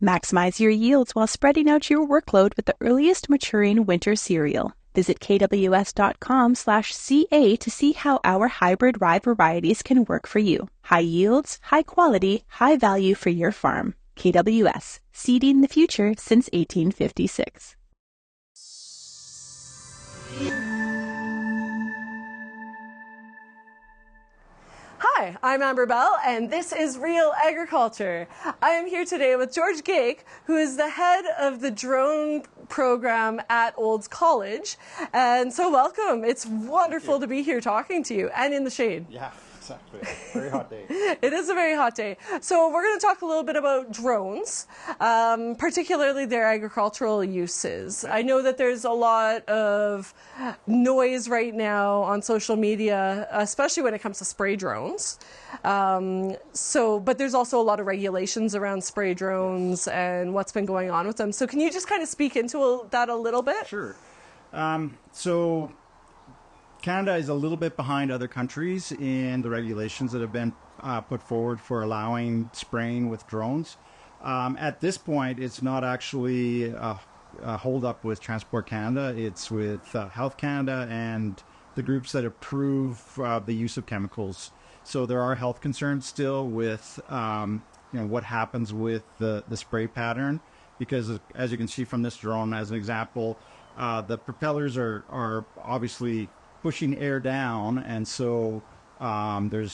Maximize your yields while spreading out your workload with the earliest maturing winter cereal. Visit kws.com/CA to see how our hybrid rye varieties can work for you. High yields, high quality, high value for your farm. KWS, seeding the future since 1856. Hi, I'm Amber Bell, and this is Real Agriculture. I am here today with George Gaeke, who is the head of the drone program at Olds College. And so welcome. It's wonderful to be here talking to you and in the shade. Yeah, exactly. Very hot day. It is a very hot day. So we're going to talk a little bit about drones, particularly their agricultural uses. I know that there's a lot of noise right now on social media, especially when it comes to spray drones. But there's also a lot of regulations around spray drones and what's been going on with them. So can you just kind of speak into that a little bit? Sure. So Canada is a little bit behind other countries in the regulations that have been put forward for allowing spraying with drones. At this point, it's not actually a hold up with Transport Canada. It's with Health Canada and the groups that approve the use of chemicals. So there are health concerns still with what happens with the spray pattern, because as you can see from this drone as an example, the propellers are obviously pushing air down, and so there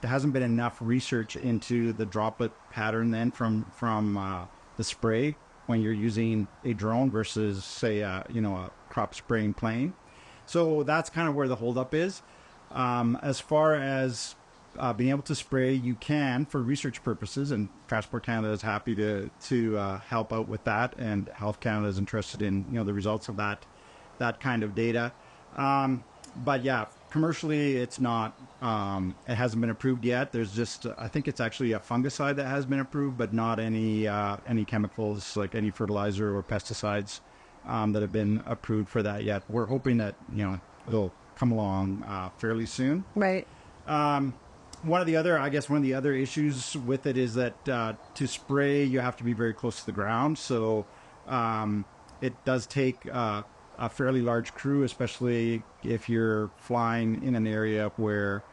hasn't been enough research into the droplet pattern then from the spray when you're using a drone versus say a crop spraying plane. So that's kind of where the holdup is. As far as being able to spray, you can for research purposes, and Transport Canada is happy to help out with that, and Health Canada is interested in the results of that kind of data. But yeah, commercially it's not. It hasn't been approved yet. There's just I think it's actually a fungicide that has been approved, but not any chemicals like any fertilizer or pesticides that have been approved for that yet. We're hoping that it'll come along fairly soon. Right. One of the other issues with it is that to spray you have to be very close to the ground. So it does take a fairly large crew, especially if you're flying in an area where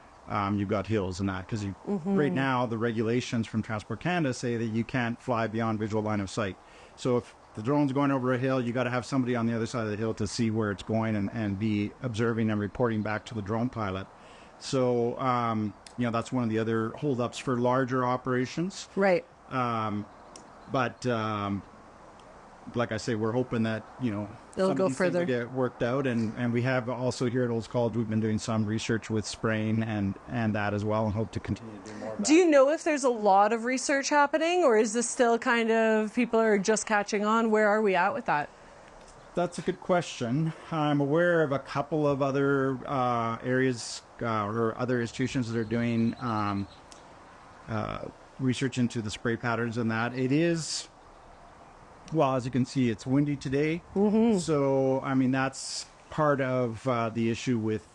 you've got hills and that. Because right now the regulations from Transport Canada say that you can't fly beyond visual line of sight. So if the drone's going over a hill, you got to have somebody on the other side of the hill to see where it's going and be observing and reporting back to the drone pilot. So that's one of the other holdups for larger operations. Right. But like I say, we're hoping that It'll go things further. will get worked out, and we have also here at Olds College we've been doing some research with spraying and that as well, and hope to continue to do more of that. Do you know if there's a lot of research happening, or is this still kind of people are just catching on? Where are we at with that? That's a good question. I'm aware of a couple of other areas or other institutions that are doing research into the spray patterns and that. It is, well, as you can see, it's windy today. So, I mean, that's part of the issue with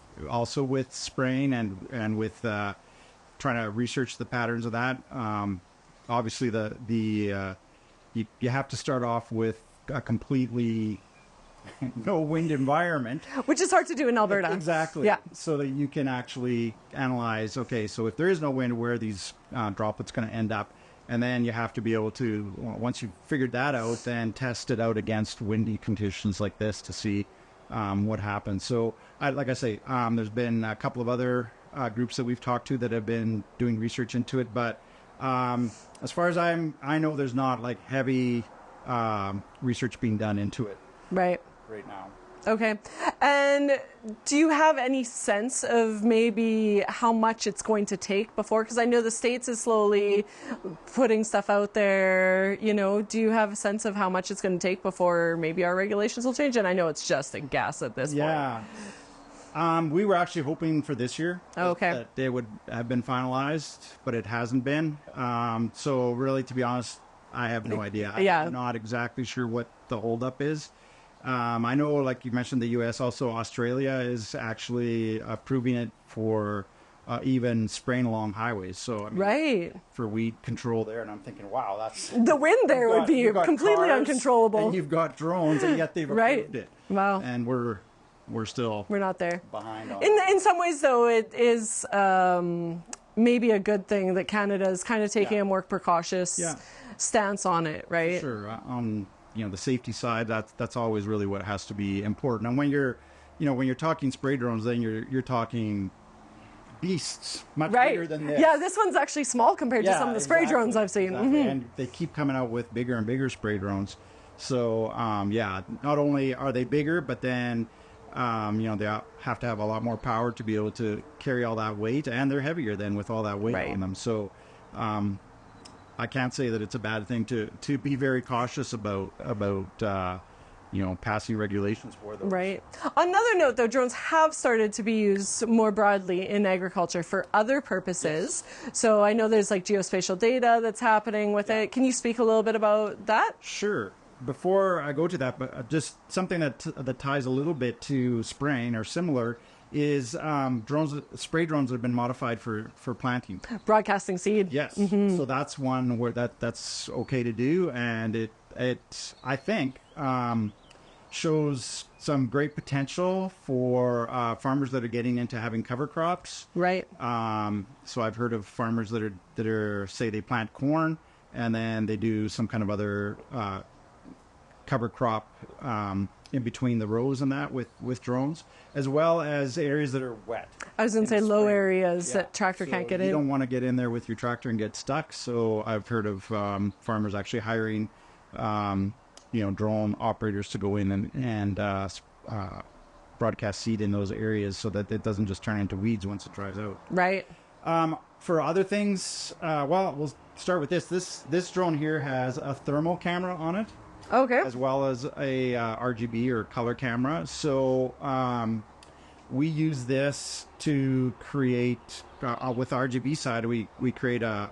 spraying and with trying to research the patterns of that. Obviously, you have to start off with a completely no wind environment, Which is hard to do in Alberta. Exactly. Yeah. So that you can actually analyze, okay, so if there is no wind, where are these droplets going to end up? And then you have to be able to, once you've figured that out, then test it out against windy conditions like this to see what happens. So, like I say, there's been a couple of other groups that we've talked to that have been doing research into it. But as far as I know, there's not like heavy research being done into it Right now. Okay. And do you have any sense of maybe how much it's going to take before? Because I know the States is slowly putting stuff out there. Do you have a sense of how much it's going to take before maybe our regulations will change? And I know it's just a guess at this point. Yeah. We were actually hoping for this year that they would have been finalized, but it hasn't been. So really, to be honest, I have no idea. I'm not exactly sure what the holdup is. I know, like you mentioned, the U.S., also Australia is actually approving it for even spraying along highways. So I mean, Right. for weed control there, and I'm thinking, wow, that's The wind there would be you've got completely cars, uncontrollable. and you've got drones, and yet they've Right. approved it. Wow. And we're still We're not there. behind on In some ways, though, it is maybe a good thing that Canada is kind of taking Yeah. a more precautious Yeah. stance on it, right? Sure. On the safety side, that's always really what has to be important. And when you're talking spray drones, then you're talking beasts much bigger Right. than this. Yeah, this one's actually small compared to some of the spray exactly, drones I've seen. exactly. Mhm. And they keep coming out with bigger and bigger spray drones. So not only are they bigger, but then they have to have a lot more power to be able to carry all that weight, and they're heavier than with all that weight Right. on them. So I can't say that it's a bad thing to be very cautious about passing regulations for those. Right. On another note, though, drones have started to be used more broadly in agriculture for other purposes. So I know there's like geospatial data that's happening with it. Can you speak a little bit about that? Sure. Before I go to that, but just something that ties a little bit to spraying or similar is spray drones have been modified for planting. Broadcasting seed. Yes. So that's one where that's okay to do, and it I think shows some great potential for farmers that are getting into having cover crops. Right. So I've heard of farmers that are say they plant corn and then they do some kind of other cover crop in between the rows and that with drones, as well as areas that are wet. I was going to say the low spring. areas Yeah. that tractor So can't get you in. don't want to get in there with your tractor and get stuck. So I've heard of farmers actually hiring drone operators to go in and broadcast seed in those areas so that it doesn't just turn into weeds once it dries out. Right. For other things, we'll start with this. This drone here has a thermal camera on it, Okay. as well as a RGB or color camera. So we use this to create, with RGB side, we create a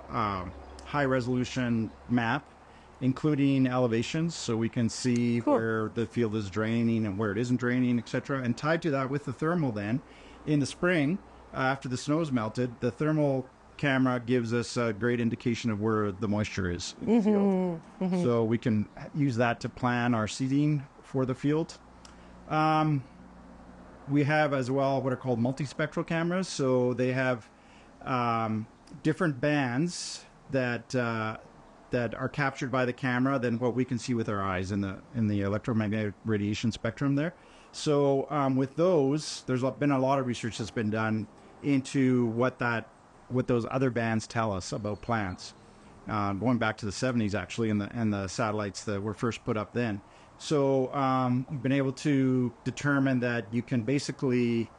high resolution map, including elevations, so we can see Cool. where the field is draining and where it isn't draining, etc. And tied to that with the thermal, then in the spring, after the snow's melted, the thermal camera gives us a great indication of where the moisture is in the field. So we can use that to plan our seeding for the field. We have as well what are called multispectral cameras. So they have different bands that are captured by the camera than what we can see with our eyes in the electromagnetic radiation spectrum there. So with those, there's been a lot of research that's been done into what those other bands tell us about plants, going back to the 70s actually, and the satellites that were first put up then. So we've been able to determine that you can basically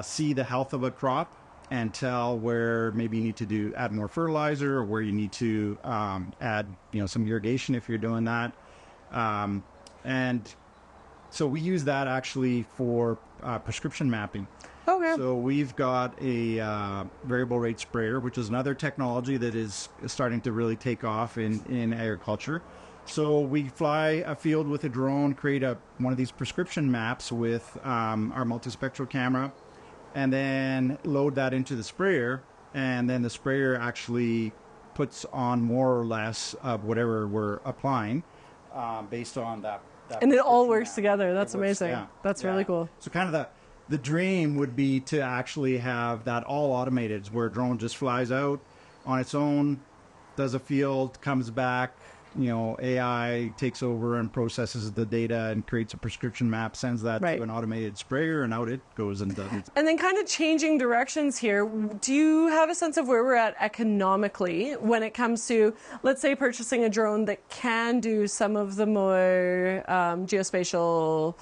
see the health of a crop and tell where maybe you need to add more fertilizer, or where you need to add some irrigation if you're doing that. And so we use that actually for prescription mapping. Okay. So we've got a variable rate sprayer, which is another technology that is starting to really take off in agriculture. So we fly a field with a drone, create one of these prescription maps with our multispectral camera, and then load that into the sprayer, and then the sprayer actually puts on more or less of whatever we're applying based on that And it all prescription works map. together. That's It works, amazing. yeah. That's Yeah. really cool. So kind of the dream would be to actually have that all automated, where a drone just flies out on its own, does a field, comes back, AI takes over and processes the data and creates a prescription map, sends that Right. to an automated sprayer, and out it goes and does it. And then kind of changing directions here, do you have a sense of where we're at economically when it comes to, let's say, purchasing a drone that can do some of the more geospatial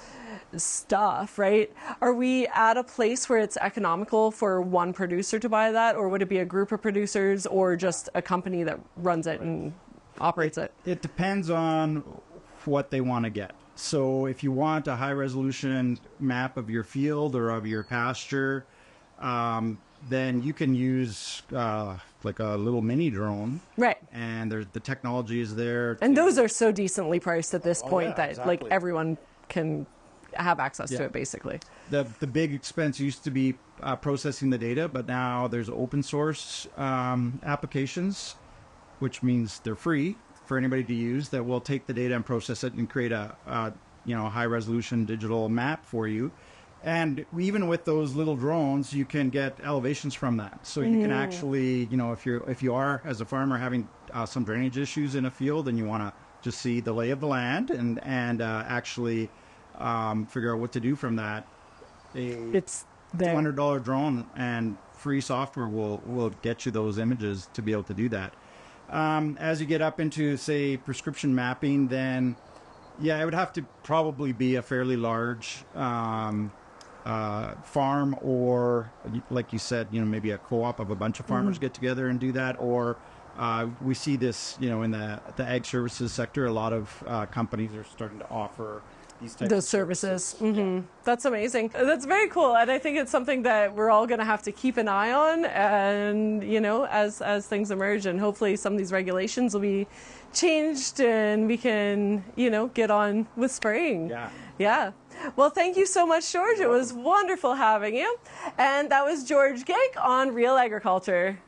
stuff, right? Are we at a place where it's economical for one producer to buy that, or would it be a group of producers or just a company that runs it and operates it? It depends on what they want to get. So if you want a high resolution map of your field or of your pasture, then you can use like a little mini drone. Right. And the technology is there. And those are so decently priced at this Oh, point yeah, that like exactly. everyone can have access to Yeah. it basically. the big expense used to be processing the data, but now there's open source applications, which means they're free for anybody to use, that will take the data and process it and create a high resolution digital map for you. And even with those little drones, you can get elevations from that. So you can actually, if you are as a farmer having some drainage issues in a field and you want to just see the lay of the land and actually figure out what to do from that, it's $200 drone and free software will get you those images to be able to do that. As you get up into, say, prescription mapping, then it would have to probably be a fairly large farm, or like you said, maybe a co-op of a bunch of farmers get together and do that. Or we see this, in the ag services sector, a lot of companies are starting to offer these types of services. That's amazing. That's very cool, and I think it's something that we're all going to have to keep an eye on, and as things emerge, and hopefully some of these regulations will be changed and we can get on with spraying. Yeah. Well, thank you so much, George. It was wonderful having you. And that was George Gaeke on Real Agriculture.